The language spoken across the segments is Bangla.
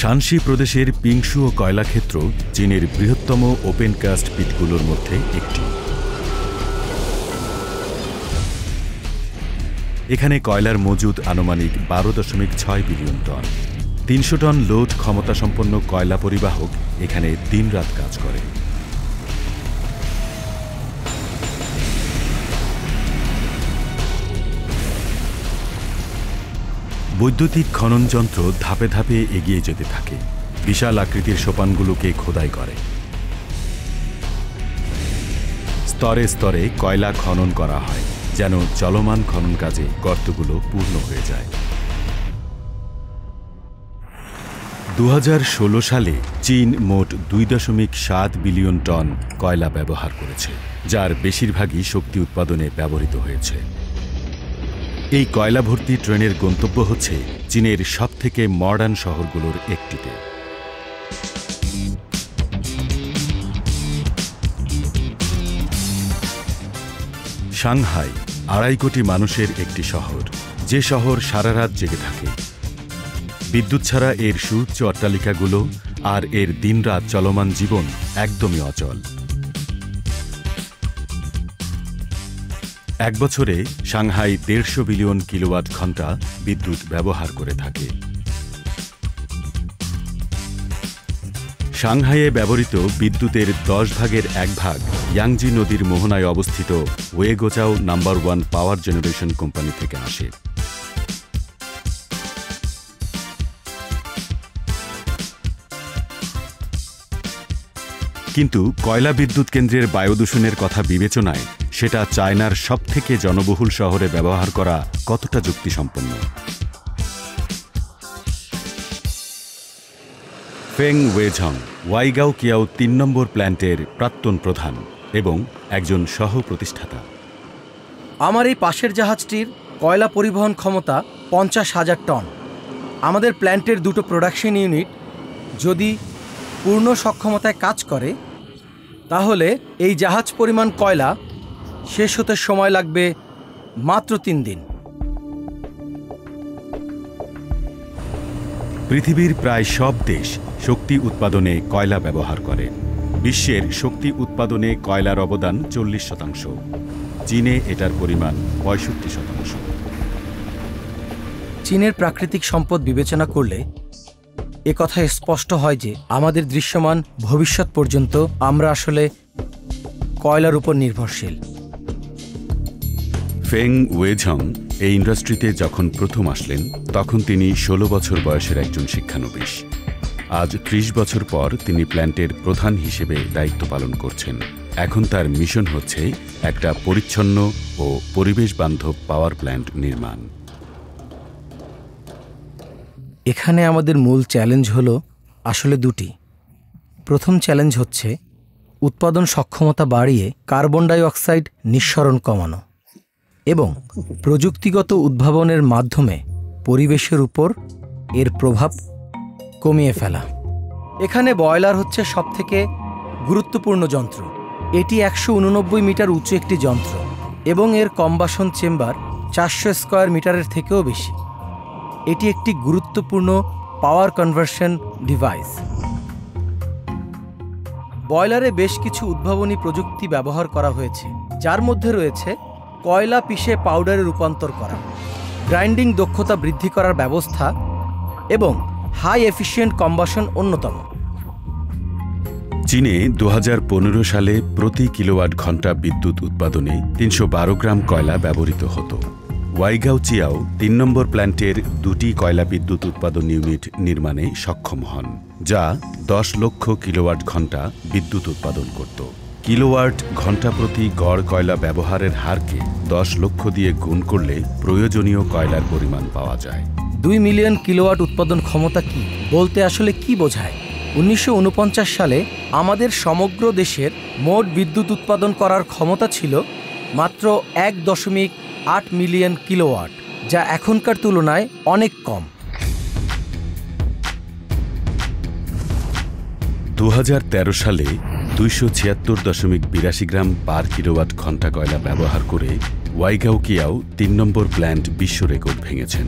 শানসি প্রদেশের পিংশুও কয়লাক্ষেত্র চীনের বৃহত্তম ওপেন কাস্ট পিটগুলোর মধ্যে একটি। এখানে কয়লার মজুদ আনুমানিক 12.6 বিলিয়ন টন। 300 টন লোড ক্ষমতাসম্পন্ন কয়লা পরিবাহক এখানে দিনরাত কাজ করে। বৈদ্যুতিক খনন যন্ত্র ধাপে ধাপে এগিয়ে যেতে থাকে, বিশাল আকৃতির সোপানগুলোকে খোদাই করে। স্তরে স্তরে কয়লা খনন করা হয়, যেন চলমান খনন কাজে গর্তগুলো পূর্ণ হয়ে যায়। 2016 সালে চীন মোট 2.7 বিলিয়ন টন কয়লা ব্যবহার করেছে, যার বেশিরভাগই শক্তি উৎপাদনে ব্যবহৃত হয়েছে। এই কয়লা ভর্তি ট্রেনের গন্তব্য হচ্ছে চীনের সবথেকে মডার্ন শহরগুলোর একটিতে। সাংহাই 2.5 কোটি মানুষের একটি শহর, যে শহর সারা রাত জেগে থাকে। বিদ্যুৎ ছাড়া এর সুউচ্চ অট্টালিকাগুলো আর এর দিনরাত চলমান জীবন একদমই অচল। এক বছরে সাংহাই 150 বিলিয়ন কিলোওয়াট ঘণ্টা বিদ্যুৎ ব্যবহার করে থাকে। সাংহাইয়ে ব্যবহৃত বিদ্যুতের 10 ভাগের 1 ভাগ ইয়াংজি নদীর মোহনায় অবস্থিত ওয়েগোচাও নাম্বার 1 পাওয়ার জেনারেশন কোম্পানি থেকে আসে। কিন্তু কয়লা বিদ্যুৎ কেন্দ্রের বায়ু দূষণের কথা বিবেচনায় সেটা চায়নার সবথেকে জনবহুল শহরে ব্যবহার করা কতটা যুক্তিসম্পন্ন? ফেং ওয়েঝং ওয়াইগাও কিয়াও 3 নম্বর প্ল্যান্টের প্রাক্তন প্রধান এবং একজন সহ প্রতিষ্ঠাতা। আমার এই পাশের জাহাজটির কয়লা পরিবহন ক্ষমতা 50,000 টন। আমাদের প্ল্যান্টের 2টো প্রোডাকশন ইউনিট যদি পূর্ণ সক্ষমতায় কাজ করে, তাহলে এই জাহাজ পরিমাণ কয়লা শেষ হতে সময় লাগবে মাত্র 3 দিন। পৃথিবীর প্রায় সব দেশ শক্তি উৎপাদনে কয়লা ব্যবহার করে। বিশ্বের শক্তি উৎপাদনে কয়লার অবদান 40%। চীনে এটার পরিমাণ 65%। চীনের প্রাকৃতিক সম্পদ বিবেচনা করলে একথা স্পষ্ট হয় যে আমাদের দৃশ্যমান ভবিষ্যৎ পর্যন্ত আমরা আসলে কয়লার উপর নির্ভরশীল। ফেং ওয়েঝং এই ইন্ডাস্ট্রিতে যখন প্রথম আসলেন, তখন তিনি 16 বছর বয়সের একজন শিক্ষানবিশ। আজ 30 বছর পর তিনি প্ল্যান্টের প্রধান হিসেবে দায়িত্ব পালন করছেন। এখন তার মিশন হচ্ছে একটা পরিচ্ছন্ন ও পরিবেশ বান্ধব পাওয়ার প্ল্যান্ট নির্মাণ। এখানে আমাদের মূল চ্যালেঞ্জ হলো আসলে 2টি। প্রথম চ্যালেঞ্জ হচ্ছে উৎপাদন সক্ষমতা বাড়িয়ে কার্বন ডাই অক্সাইড নিঃসরণ কমানো এবং প্রযুক্তিগত উদ্ভাবনের মাধ্যমে পরিবেশের উপর এর প্রভাব কমিয়ে ফেলা। এখানে বয়লার হচ্ছে সবথেকে গুরুত্বপূর্ণ যন্ত্র। এটি 189 মিটার উঁচু একটি যন্ত্র এবং এর কম্বাসন চেম্বার 400 স্কয়ার মিটারের থেকেও বেশি। এটি একটি গুরুত্বপূর্ণ পাওয়ার কনভার্সন ডিভাইস। বয়লারে বেশ কিছু উদ্ভাবনী প্রযুক্তি ব্যবহার করা হয়েছে, যার মধ্যে রয়েছে কয়লা পিষে পাউডারে রূপান্তর করা, গ্রাইন্ডিং দক্ষতা বৃদ্ধি করার ব্যবস্থা এবং হাই এফিশিয়েন্ট কম্বাসন অন্যতম। চীনে 2015 সালে প্রতি কিলোওয়াট ঘণ্টা বিদ্যুৎ উৎপাদনে 312 গ্রাম কয়লা ব্যবহৃত হতো। ওয়াইগাও চিয়াও 3 নম্বর প্ল্যান্টের 2টি কয়লা বিদ্যুৎ উৎপাদন ইউনিট নির্মাণে সক্ষম হন, যা 10 লক্ষ কিলোওয়াট ঘণ্টা বিদ্যুৎ উৎপাদন করত। কিলোওয়াট ঘণ্টা প্রতি গড় কয়লা ব্যবহারের হারকে 10 লক্ষ দিয়ে গুণ করলে প্রয়োজনীয় কয়লার পরিমাণ পাওয়া যায়। 2 মিলিয়ন কিলোওয়াট উৎপাদন ক্ষমতা কি বলতে আসলে কি বোঝায়? 1949 সালে আমাদের সমগ্র দেশের মোট বিদ্যুৎ উৎপাদন করার ক্ষমতা ছিল মাত্র 1.8 মিলিয়ন কিলোওয়াট, যা এখনকার তুলনায় অনেক কম। 2013 সালে 276.82 গ্রাম পার কিলোওয়াট ঘণ্টা কয়লা ব্যবহার করে ওয়াইগাও কিয়াও 3 নম্বর প্ল্যান্ট বিশ্ব রেকর্ড ভেঙেছেন।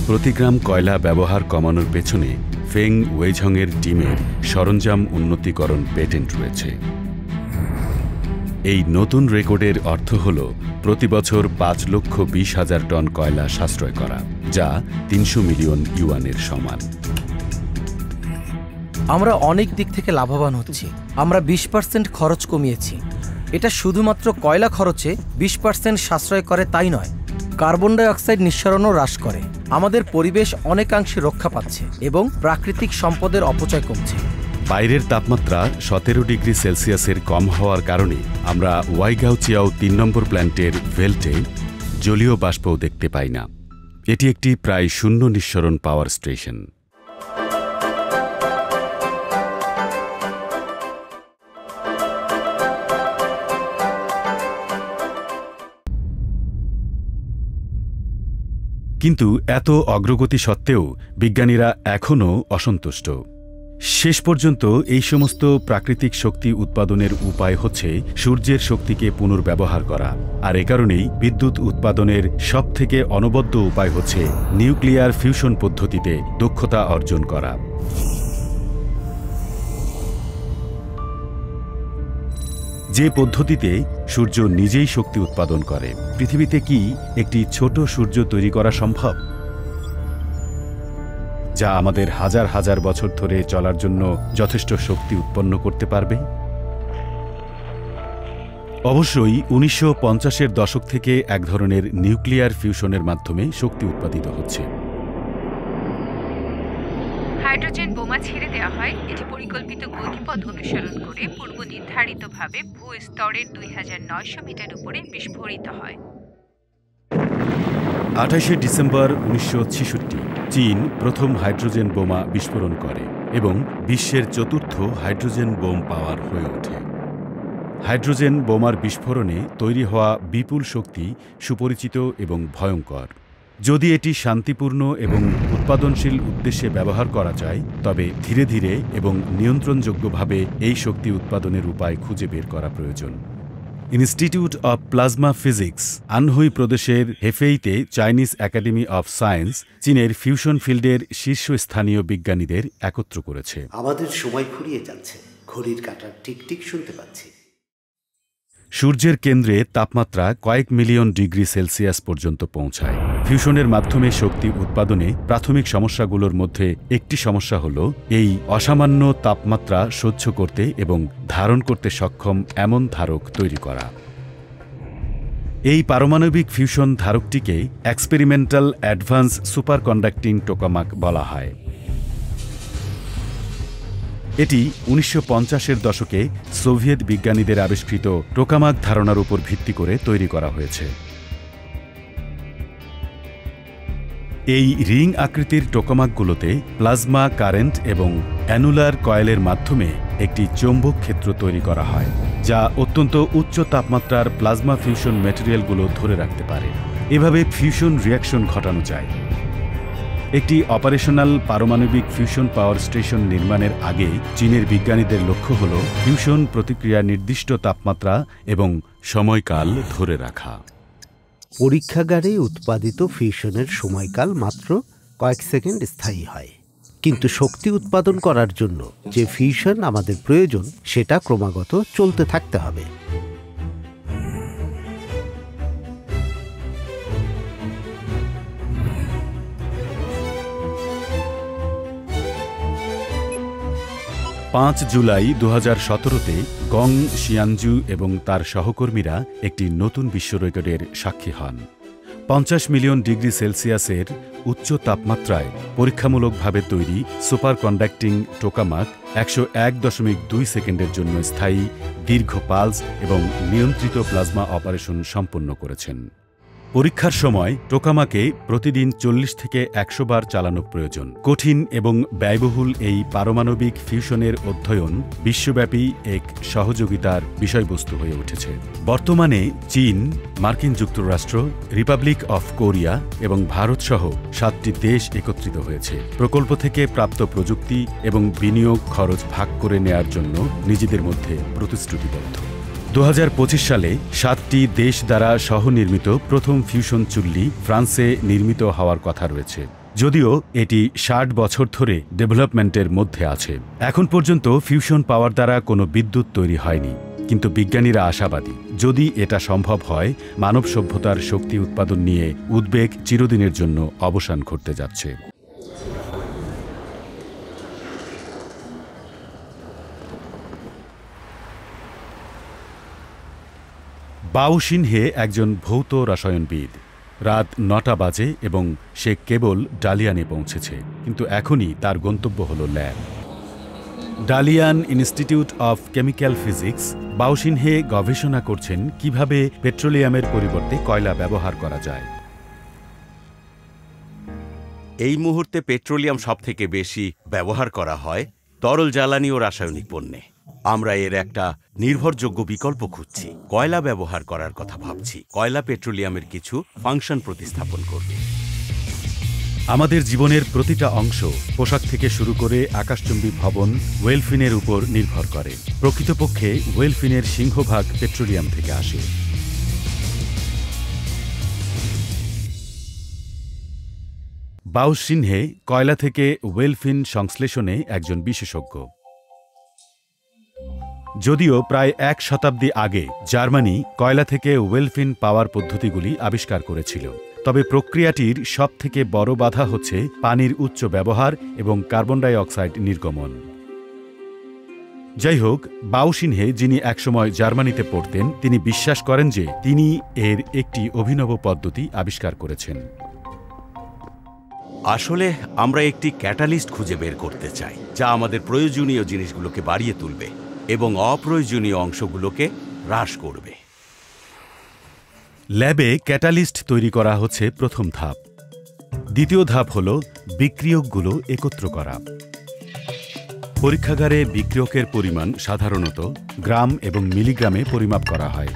প্রতি গ্রাম কয়লা ব্যবহার কমানোর পেছনে ফেং ওয়েঝংয়ের টিমের সরঞ্জাম উন্নতিকরণ পেটেন্ট রয়েছে। এই নতুন রেকর্ডের অর্থ হল প্রতি বছর 5,20,000 টন কয়লা সাশ্রয় করা, যা 300 মিলিয়ন ইউয়ানের সমান। আমরা অনেক দিক থেকে লাভবান হচ্ছি। আমরা 20% খরচ কমিয়েছি। এটা শুধুমাত্র কয়লা খরচে 20% সাশ্রয় করে তাই নয়, কার্বন ডাই অক্সাইড নিঃসরণও হ্রাস করে। আমাদের পরিবেশ অনেকাংশে রক্ষা পাচ্ছে এবং প্রাকৃতিক সম্পদের অপচয় কমছে। বাইরের তাপমাত্রা 17 ডিগ্রি সেলসিয়াসের কম হওয়ার কারণে আমরা ওয়াইগাওচিয়াও 3 নম্বর প্ল্যান্টের ভেল্টে জলীয় বাষ্পও দেখতে পাই না। এটি একটি প্রায় শূন্য নিঃসরণ পাওয়ার স্টেশন। কিন্তু এত অগ্রগতি সত্ত্বেও বিজ্ঞানীরা এখনও অসন্তুষ্ট। শেষ পর্যন্ত এই সমস্ত প্রাকৃতিক শক্তি উৎপাদনের উপায় হচ্ছে সূর্যের শক্তিকে পুনর্ব্যবহার করা, আর এ কারণেই বিদ্যুৎ উৎপাদনের সবথেকে অনবদ্য উপায় হচ্ছে নিউক্লিয়ার ফিউশন পদ্ধতিতে দক্ষতা অর্জন করা। যে পদ্ধতিতে সূর্য নিজেই শক্তি উৎপাদন করে। পৃথিবীতে কি একটি ছোট সূর্য তৈরি করা সম্ভব, যা আমাদের হাজার হাজার বছর ধরে চলার জন্য যথেষ্ট শক্তি উৎপন্ন করতে পারবে? অবশ্যই 1950-এর দশক থেকে এক ধরনের নিউক্লিয়ার ফিউশনের মাধ্যমে শক্তি উৎপাদিত হচ্ছে। হাইড্রোজেন বোমা ছেড়ে দেওয়া হয়। এটি পরিকল্পিত গতিপথ অনুসরণ করে পূর্ব নির্ধারিতভাবে ভূস্তরের 2900 মিটার উপরে বিস্ফোরিত হয়। 28শে ডিসেম্বর 1966 চীন প্রথম হাইড্রোজেন বোমা বিস্ফোরণ করে এবং বিশ্বের চতুর্থ হাইড্রোজেন বোম পাওয়ার হয়ে ওঠে। হাইড্রোজেন বোমার বিস্ফোরণে তৈরি হওয়া বিপুল শক্তি সুপরিচিত এবং ভয়ঙ্কর। যদি এটি শান্তিপূর্ণ এবং উৎপাদনশীল উদ্দেশ্যে ব্যবহার করা যায়, তবে ধীরে ধীরে এবং নিয়ন্ত্রণযোগ্যভাবে এই শক্তি উৎপাদনের উপায় খুঁজে বের করা প্রয়োজন। Institute of plasma physics Anhui প্রদেশের হেফেইতে চাইনিজ একাডেমি অব সায়েন্স চীনের ফিউশন ফিল্ডের শীর্ষস্থানীয় বিজ্ঞানীদের একত্র করেছে। আমাদের সময় ফুরিয়ে যাচ্ছে, ঘড়ির কাঁটার টিকটিক শুনতে পাচ্ছি। সূর্যের কেন্দ্রে তাপমাত্রা কয়েক মিলিয়ন ডিগ্রি সেলসিয়াস পর্যন্ত পৌঁছায়। ফিউশনের মাধ্যমে শক্তি উৎপাদনে প্রাথমিক সমস্যাগুলোর মধ্যে একটি সমস্যা হল এই অসামান্য তাপমাত্রা সহ্য করতে এবং ধারণ করতে সক্ষম এমন ধারক তৈরি করা। এই পারমাণবিক ফিউশন ধারকটিকে এক্সপেরিমেন্টাল অ্যাডভান্স সুপারকন্ডাক্টিং টোকামাক বলা হয়। এটি 1950-এর দশকে সোভিয়েত বিজ্ঞানীদের আবিষ্কৃত টোকামাক ধারণার উপর ভিত্তি করে তৈরি করা হয়েছে। এই রিং আকৃতির টোকামাকগুলোতে প্লাজমা কারেন্ট এবং অ্যানুলার কয়েলের মাধ্যমে একটি চৌম্বক ক্ষেত্র তৈরি করা হয়, যা অত্যন্ত উচ্চ তাপমাত্রার প্লাজমা ফিউশন ম্যাটেরিয়ালগুলো ধরে রাখতে পারে। এভাবে ফিউশন রিয়াকশন ঘটানো যায়। একটি অপারেশনাল পারমাণবিক ফিউশন পাওয়ার স্টেশন নির্মাণের আগে চীনের বিজ্ঞানীদের লক্ষ্য হল ফিউশন প্রতিক্রিয়া নির্দিষ্ট তাপমাত্রা এবং সময়কাল ধরে রাখা। পরীক্ষাগারে উৎপাদিত ফিউশনের সময়কাল মাত্র কয়েক সেকেন্ড স্থায়ী হয়, কিন্তু শক্তি উৎপাদন করার জন্য যে ফিউশন আমাদের প্রয়োজন সেটা ক্রমাগত চলতে থাকতে হবে। জুলাই 2017-তে গং শিয়ানজু এবং তার সহকর্মীরা একটি নতুন বিশ্ব রেকর্ডের সাক্ষী হন। 50 মিলিয়ন ডিগ্রি সেলসিয়াসের উচ্চ তাপমাত্রায় পরীক্ষামূলকভাবে তৈরি সুপার কন্ডাক্টিং টোকামাক 101.2 সেকেন্ডের জন্য স্থায়ী, দীর্ঘ পালস এবং নিয়ন্ত্রিত প্লাজমা অপারেশন সম্পন্ন করেছেন। পরীক্ষার সময় টোকামাকে প্রতিদিন 40 থেকে 100 বার চালানো প্রয়োজন। কঠিন এবং ব্যয়বহুল এই পারমাণবিক ফিউশনের অধ্যয়ন বিশ্বব্যাপী এক সহযোগিতার বিষয়বস্তু হয়ে উঠেছে। বর্তমানে চীন, মার্কিন যুক্তরাষ্ট্র, রিপাবলিক অফ কোরিয়া এবং ভারত সহ 7টি দেশ একত্রিত হয়েছে প্রকল্প থেকে প্রাপ্ত প্রযুক্তি এবং বিনিয়োগ খরচ ভাগ করে নেয়ার জন্য নিজেদের মধ্যে প্রতিশ্রুতিবদ্ধ। 2025 সালে 7টি দেশ দ্বারা সহনির্মিত প্রথম ফিউশন চুল্লি ফ্রান্সে নির্মিত হওয়ার কথা রয়েছে। যদিও এটি ৬০ বছর ধরে ডেভেলপমেন্টের মধ্যে আছে। এখন পর্যন্ত ফিউশন পাওয়ার দ্বারা কোনো বিদ্যুৎ তৈরি হয়নি, কিন্তু বিজ্ঞানীরা আশাবাদী যদি এটা সম্ভব হয়, মানব সভ্যতার শক্তি উৎপাদন নিয়ে উদ্বেগ চিরদিনের জন্য অবসান ঘটতে যাচ্ছে। বাও শিনহে একজন ভৌত রসায়নবিদ। রাত ৯টা বাজে এবং সে কেবল ডালিয়ানে পৌঁছেছে, কিন্তু এখনই তার গন্তব্য হল lab. Dalian Institute of Chemical Physics. Bao Xinhe গবেষণা করছেন কিভাবে পেট্রোলিয়ামের পরিবর্তে কয়লা ব্যবহার করা যায়। এই মুহূর্তে পেট্রোলিয়াম সবথেকে বেশি ব্যবহার করা হয় তরল জ্বালানি ও রাসায়নিক পণ্যে। আমরা এর একটা নির্ভরযোগ্য বিকল্প খুঁজছি। কয়লা ব্যবহার করার কথা ভাবছি। কয়লা পেট্রোলিয়ামের কিছু ফাংশন প্রতিস্থাপন করবে। আমাদের জীবনের প্রতিটা অংশ, পোশাক থেকে শুরু করে আকাশচুম্বী ভবন, ওয়েলফিনের উপর নির্ভর করে। প্রকৃতপক্ষে ওয়েলফিনের সিংহভাগ পেট্রোলিয়াম থেকে আসে। বাও শিনহে কয়লা থেকে ওয়েলফিন সংশ্লেষণে একজন বিশেষজ্ঞ। যদিও প্রায় ১ শতাব্দী আগে জার্মানি কয়লা থেকে ওয়েলফিন পাওয়ার পদ্ধতিগুলি আবিষ্কার করেছিল, তবে প্রক্রিয়াটির সবথেকে বড় বাধা হচ্ছে পানির উচ্চ ব্যবহার এবং কার্বন ডাই অক্সাইড নির্গমন। যাই হোক, বাও শিনহে, যিনি একসময় জার্মানিতে পড়তেন, তিনি বিশ্বাস করেন যে তিনি এর একটি অভিনব পদ্ধতি আবিষ্কার করেছেন। আসলে আমরা একটি ক্যাটালিস্ট খুঁজে বের করতে চাই যা আমাদের প্রয়োজনীয় জিনিসগুলোকে বাড়িয়ে তুলবে এবং অপ্রয়োজনীয় অংশগুলোকে হ্রাস করবে। ল্যাবে ক্যাটালিস্ট তৈরি করা হচ্ছে প্রথম ধাপ। দ্বিতীয় ধাপ হল বিক্রিয়কগুলো একত্র করা। পরীক্ষাগারে বিক্রিয়কের পরিমাণ সাধারণত গ্রাম এবং মিলিগ্রামে পরিমাপ করা হয়।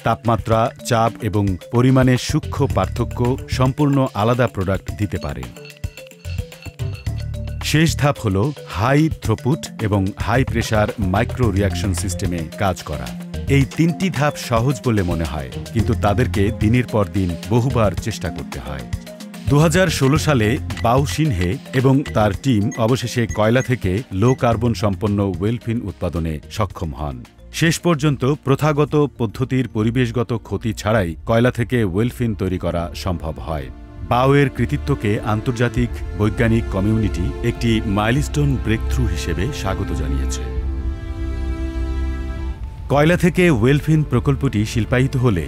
তাপমাত্রা, চাপ এবং পরিমাণের সূক্ষ্ম পার্থক্য সম্পূর্ণ আলাদা প্রোডাক্ট দিতে পারে। শেষ ধাপ হল হাই থ্রুপুট এবং হাই প্রেশার মাইক্রো রিয়াকশন সিস্টেমে কাজ করা। এই ৩টি ধাপ সহজ বলে মনে হয়, কিন্তু তাদেরকে দিনের পর দিন বহুবার চেষ্টা করতে হয়। ২০১৬ সালে বাও শিনহে এবং তার টিম অবশেষে কয়লা থেকে লো কার্বন সম্পন্ন ওয়েলফিন উৎপাদনে সক্ষম হন। শেষ পর্যন্ত প্রথাগত পদ্ধতির পরিবেশগত ক্ষতি ছাড়াই কয়লা থেকে ওয়েলফিন তৈরি করা সম্ভব হয়। বাওয়ের কৃতিত্বকে আন্তর্জাতিক বৈজ্ঞানিক কমিউনিটি একটি মাইলস্টোন ব্রেকথ্রু হিসেবে স্বাগত জানিয়েছে। কয়লা থেকে ওয়েলফিন প্রকল্পটি শিল্পায়িত হলে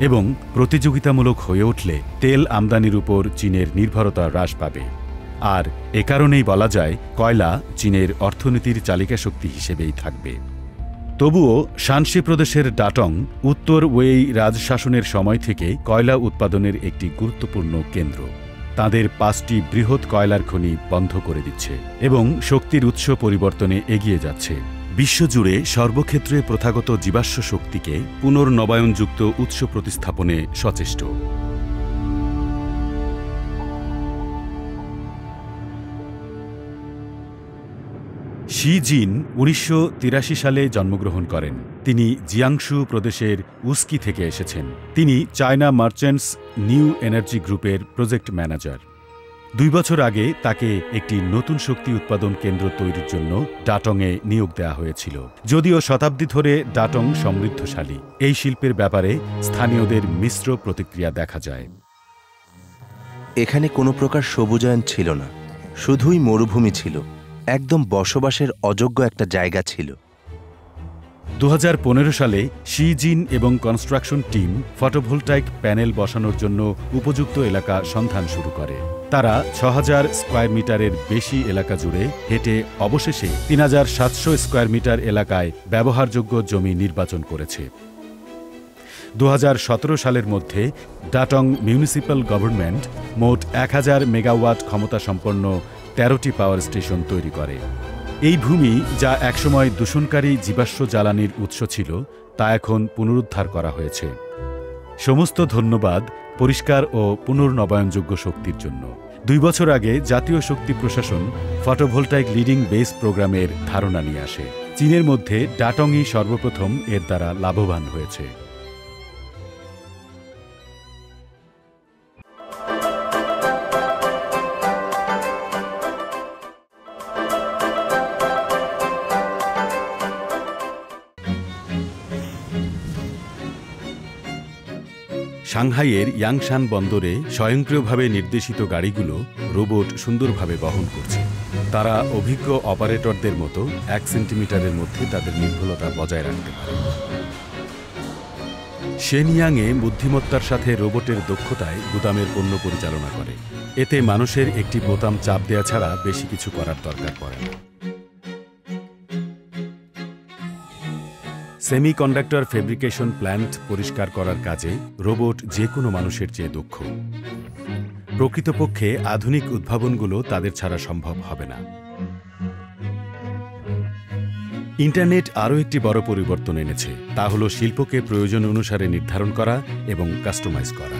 এবং প্রতিযোগিতামূলক হয়ে উঠলে তেল আমদানির উপর চীনের নির্ভরতা হ্রাস পাবে। আর এ কারণেই বলা যায় কয়লা চীনের অর্থনীতির চালিকাশক্তি হিসেবেই থাকবে। তবুও শানসি প্রদেশের ডাটং উত্তর ওয়েই রাজশাসনের সময় থেকে কয়লা উৎপাদনের একটি গুরুত্বপূর্ণ কেন্দ্র। তাদের 5টি বৃহৎ কয়লার খনি বন্ধ করে দিচ্ছে এবং শক্তির উৎস পরিবর্তনে এগিয়ে যাচ্ছে। বিশ্বজুড়ে সর্বক্ষেত্রে প্রথাগত জীবাশ্ম শক্তিকে পুনর্নবায়নযুক্ত উৎস প্রতিস্থাপনে সচেষ্ট। শি জিন ১৯৮৩ সালে জন্মগ্রহণ করেন। তিনি জিয়াংশু প্রদেশের উস্কি থেকে এসেছেন। তিনি চায়না মার্চেন্টস নিউ এনার্জি গ্রুপের প্রজেক্ট ম্যানেজার। 2 বছর আগে তাকে একটি নতুন শক্তি উৎপাদন কেন্দ্র তৈরির জন্য ডাটংয়ে নিয়োগ দেওয়া হয়েছিল। যদিও শতাব্দী ধরে ডাটং সমৃদ্ধশালী, এই শিল্পের ব্যাপারে স্থানীয়দের মিশ্র প্রতিক্রিয়া দেখা যায়। এখানে কোনো প্রকার সবুজায়ন ছিল না, শুধুই মরুভূমি ছিল। একদম বসবাসের অযোগ্য একটা জায়গা ছিল। 2015 সালে শি জিন এবং কনস্ট্রাকশন টিম ফটোভোল্টাইক প্যানেল বসানোর জন্য উপযুক্ত এলাকা সন্ধান শুরু করে। তারা 6000 স্কয়ার মিটারের বেশি এলাকা জুড়ে হেঁটে অবশেষে 3700 স্কয়ার মিটার এলাকায় ব্যবহারযোগ্য জমি নির্বাচন করেছে। 2017 সালের মধ্যে ডাটং মিউনিসিপ্যাল গভর্নমেন্ট মোট 1000 মেগাওয়াট ক্ষমতা সম্পন্ন 13টি পাওয়ার স্টেশন তৈরি করে। এই ভূমি, যা একসময় দূষণকারী জীবাশ্ম জ্বালানির উৎস ছিল, তা এখন পুনরুদ্ধার করা হয়েছে। সমস্ত ধন্যবাদ পরিষ্কার ও পুনর্নবায়নযোগ্য শক্তির জন্য। 2 বছর আগে জাতীয় শক্তি প্রশাসন ফটোভোল্টাইক লিডিং বেস প্রোগ্রামের ধারণা নিয়ে আসে। চীনের মধ্যে ডাটংই সর্বপ্রথম এর দ্বারা লাভবান হয়েছে। সাংহাইয়ের ইয়াংশান বন্দরে স্বয়ংক্রিয়ভাবে নির্দেশিত গাড়িগুলো রোবট সুন্দরভাবে বহন করছে। তারা অভিজ্ঞ অপারেটরদের মতো 1 সেন্টিমিটারের মধ্যে তাদের নির্ভুলতা বজায় রাখতে পারে। শেনইয়াংয়ে বুদ্ধিমত্তার সাথে রোবটের দক্ষতায় গুদামের পণ্য পরিচালনা করে। এতে মানুষের একটি বোতাম চাপ দেওয়া ছাড়া বেশি কিছু করার দরকার পড়ে না। সেমিকন্ডাক্টর ফেব্রিকেশন প্ল্যান্ট পরিষ্কার করার কাজে রোবট যে কোনো মানুষের চেয়ে দক্ষ। প্রকৃতপক্ষে আধুনিক উদ্ভাবনগুলো তাদের ছাড়া সম্ভব হবে না। ইন্টারনেট আরও একটি বড় পরিবর্তন এনেছে, তা হল শিল্পকে প্রয়োজন অনুসারে নির্ধারণ করা এবং কাস্টমাইজ করা।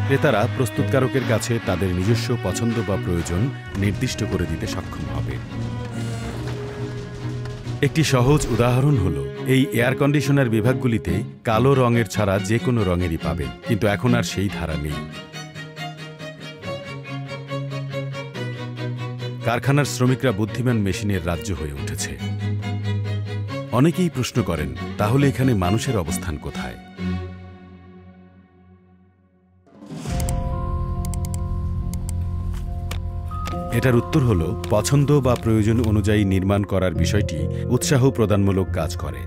ক্রেতারা প্রস্তুতকারকের কাছে তাদের নিজস্ব পছন্দ বা প্রয়োজন নির্দিষ্ট করে দিতে সক্ষম হবে। একটি সহজ উদাহরণ হল, এই এয়ার কন্ডিশনার বিভাগগুলিতে কালো রঙের ছাড়া যে কোনো রঙেরই পাবে, কিন্তু এখন আর সেই ধারা নেই। কারখানার শ্রমিকরা বুদ্ধিমান মেশিনের রাজ্য হয়ে উঠেছে। অনেকেই প্রশ্ন করেন, তাহলে এখানে মানুষের অবস্থান কোথায়? এটার উত্তর হল, পছন্দ বা প্রয়োজন অনুযায়ী নির্মাণ করার বিষয়টি উৎসাহ প্রদানমূলক কাজ করে।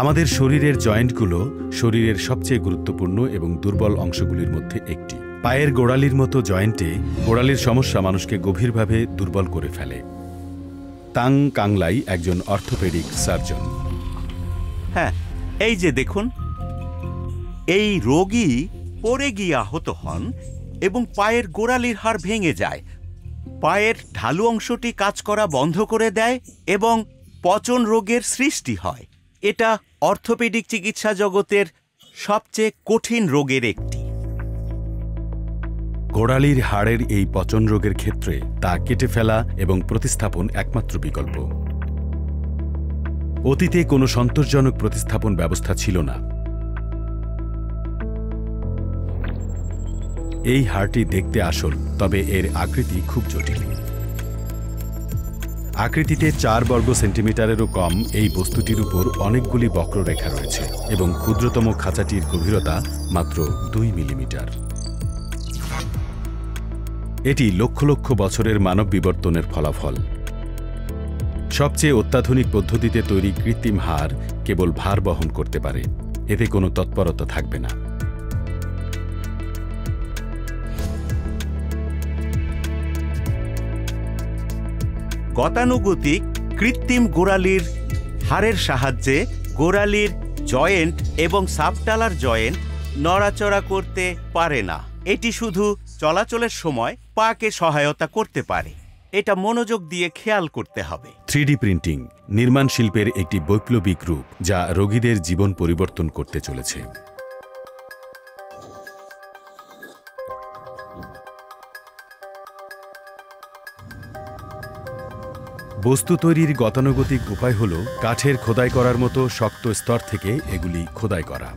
আমাদের শরীরের জয়েন্টগুলো শরীরের সবচেয়ে গুরুত্বপূর্ণ এবং দুর্বল অংশগুলির মধ্যে একটি। পায়ের গোড়ালির মতো জয়েন্টে গোড়ালির সমস্যা মানুষকে গভীরভাবে দুর্বল করে ফেলে। তাং কাংলাই একজন অর্থোপেডিক সার্জন। হ্যাঁ, এই যে দেখুন, এই রোগী পড়ে গিয়ে আহত হন এবং পায়ের গোড়ালির হাড় ভেঙে যায়। পায়ের ঢালু অংশটি কাজ করা বন্ধ করে দেয় এবং পচন রোগের সৃষ্টি হয়। এটা অর্থোপেডিক চিকিৎসা জগতের সবচেয়ে কঠিন রোগের একটি। গোড়ালির হাড়ের এই পচন রোগের ক্ষেত্রে তা কেটে ফেলা এবং প্রতিস্থাপন একমাত্র বিকল্প। অতীতে কোনো সন্তোষজনক প্রতিস্থাপন ব্যবস্থা ছিল না। এই হাড়টি দেখতে আসল, তবে এর আকৃতি খুব জটিল। আকৃতিতে 4 বর্গ সেন্টিমিটারেরও কম এই বস্তুটির উপর অনেকগুলি বক্ররেখা রয়েছে এবং ক্ষুদ্রতম খাঁচাটির গভীরতা মাত্র 2 মিলিমিটার। এটি লক্ষ লক্ষ বছরের মানব বিবর্তনের ফলাফল। সবচেয়ে অত্যাধুনিক পদ্ধতিতে তৈরি কৃত্রিম হাড় কেবল ভার বহন করতে পারে, এতে কোনো তৎপরতা থাকবে না। গতানুগতিক কৃত্রিম গোড়ালির হাড়ের সাহায্যে গোড়ালির জয়েন্ট এবং সাবটালার জয়েন্ট নড়াচড়া করতে পারে না। এটি শুধু চলাচলের সময় পাকে সহায়তা করতে পারে। এটা মনোযোগ দিয়ে খেয়াল করতে হবে। 3D প্রিন্টিং নির্মাণ শিল্পের একটি বৈপ্লবিক রূপ, যা রোগীদের জীবন পরিবর্তন করতে চলেছে। বস্তু তৈরির গতানুগতিক উপায় হল কাঠের খোদাই করার মতো শক্ত স্তর থেকে এগুলি খোদাই করা।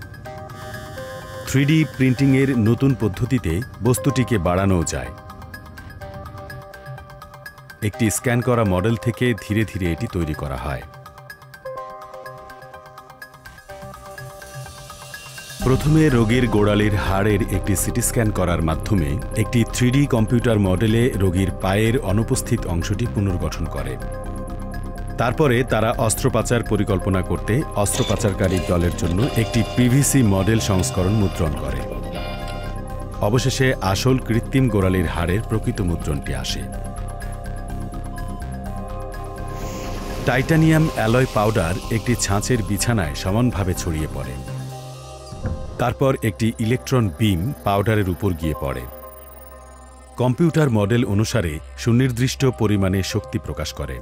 3D প্রিন্টিংয়ের নতুন পদ্ধতিতে বস্তুটিকে বাড়ানো যায়। একটি স্ক্যান করা মডেল থেকে ধীরে ধীরে এটি তৈরি করা হয়। প্রথমে রোগীর গোড়ালির হাড়ের একটি সিটি স্ক্যান করার মাধ্যমে একটি 3D কম্পিউটার মডেলে রোগীর পায়ের অনুপস্থিত অংশটি পুনর্গঠন করে। তারপরে তারা অস্ত্রোপচার পরিকল্পনা করতে অস্ত্রোপচারকারী দলের জন্য একটি পিভিসি মডেল সংস্করণ মুদ্রণ করে। অবশেষে আসল কৃত্রিম গোড়ালির হাড়ের প্রকৃত মুদ্রণটি আসে। টাইটানিয়াম অ্যালয় পাউডার একটি ছাঁচের বিছানায় সমানভাবে ছড়িয়ে পড়ে। তারপর একটি ইলেকট্রন বিম পাউডারের উপর গিয়ে পড়ে। কম্পিউটার মডেল অনুসারে সুনির্দিষ্ট পরিমাণে শক্তি প্রকাশ করে।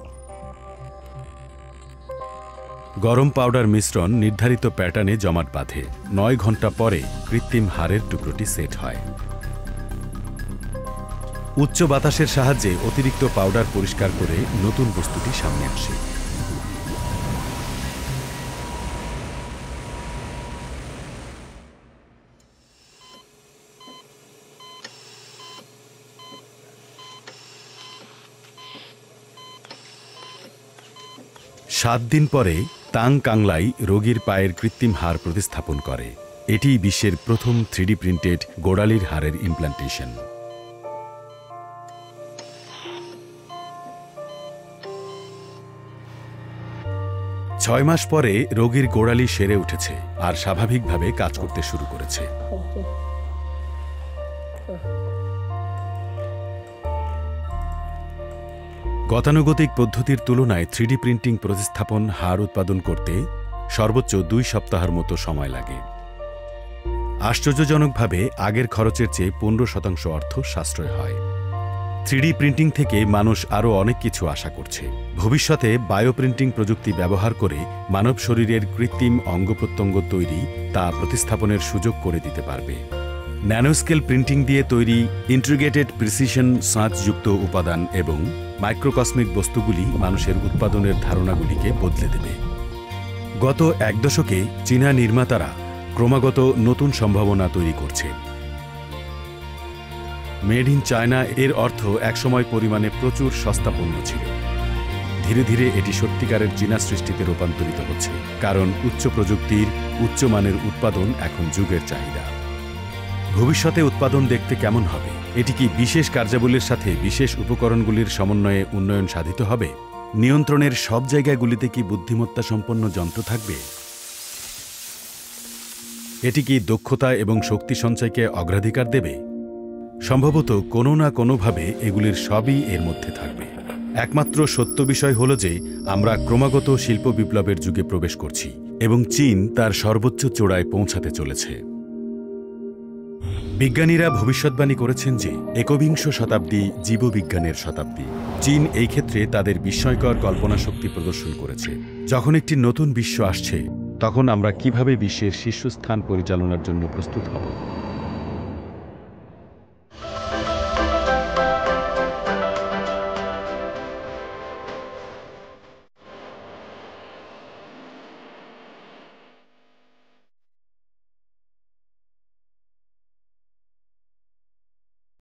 গরম পাউডার মিশ্রণ নির্ধারিত প্যাটার্নে জমাট বাঁধে। 9 ঘন্টা পরে কৃত্রিম হাড়ের টুকরোটি সেট হয়। উচ্চ বাতাসের সাহায্যে অতিরিক্ত পাউডার পরিষ্কার করে নতুন বস্তুটি সামনে আসে। 7 দিন পরে তাং কাংলাই রোগীর পায়ের কৃত্রিম হাড় প্রতিস্থাপন করে। এটি বিশ্বের প্রথম 3D প্রিন্টেড গোড়ালির হাড়ের ইমপ্ল্যান্টেশন। 6 মাস পরে রোগীর গোড়ালি সেরে উঠেছে আর স্বাভাবিকভাবে কাজ করতে শুরু করেছে। গতানুগতিক পদ্ধতির তুলনায় 3D প্রিন্টিং প্রতিস্থাপন হাড় উৎপাদন করতে সর্বোচ্চ 2 সপ্তাহের মতো সময় লাগে। আশ্চর্যজনকভাবে আগের খরচের চেয়ে 15% অর্থ সাশ্রয় হয়। 3D প্রিন্টিং থেকে মানুষ আরও অনেক কিছু আশা করছে। ভবিষ্যতে বায়োপ্রিন্টিং প্রযুক্তি ব্যবহার করে মানব শরীরের কৃত্রিম অঙ্গপ্রত্যঙ্গ তৈরি তা প্রতিস্থাপনের সুযোগ করে দিতে পারবে। ন্যানোস্কেল প্রিন্টিং দিয়ে তৈরি ইন্টিগ্রেটেড প্রিসিশন সাঁচযুক্ত উপাদান এবং মাইক্রোকসমিক বস্তুগুলি মানুষের উৎপাদনের ধারণাগুলিকে বদলে দেবে। গত 1 দশকে চীনা নির্মাতারা ক্রমাগত নতুন সম্ভাবনা তৈরি করছে। মেড ইন চায়না এর অর্থ একসময় পরিমাণে প্রচুর সস্তা পণ্য ছিল। ধীরে ধীরে এটি সত্যিকারের চীনা সৃষ্টিতে রূপান্তরিত হচ্ছে, কারণ উচ্চ প্রযুক্তির উচ্চমানের উৎপাদন এখন যুগের চাহিদা। ভবিষ্যতে উৎপাদন দেখতে কেমন হবে? এটি কি বিশেষ কার্যাবলীর সাথে বিশেষ উপকরণগুলির সমন্বয়ে উন্নয়ন সাধিত হবে? নিয়ন্ত্রণের সব জায়গাগুলিতে কি বুদ্ধিমত্তা সম্পন্ন যন্ত্র থাকবে? এটি কি দক্ষতা এবং শক্তি সঞ্চয়কে অগ্রাধিকার দেবে? সম্ভবত কোনো না কোনোভাবে এগুলির সবই এর মধ্যে থাকবে। একমাত্র সত্য বিষয় হল যে আমরা ক্রমাগত শিল্প বিপ্লবের যুগে প্রবেশ করছি এবং চীন তার সর্বোচ্চ চূড়ায় পৌঁছাতে চলেছে। বিজ্ঞানীরা ভবিষ্যৎবাণী করেছেন যে 21 শতাব্দী জীববিজ্ঞানের শতাব্দী। চীন এই ক্ষেত্রে তাদের বিস্ময়কর কল্পনাশক্তি প্রদর্শন করেছে। যখন একটি নতুন বিশ্ব আসছে, তখন আমরা কিভাবে বিশ্বের শীর্ষস্থান পরিচালনার জন্য প্রস্তুত হব?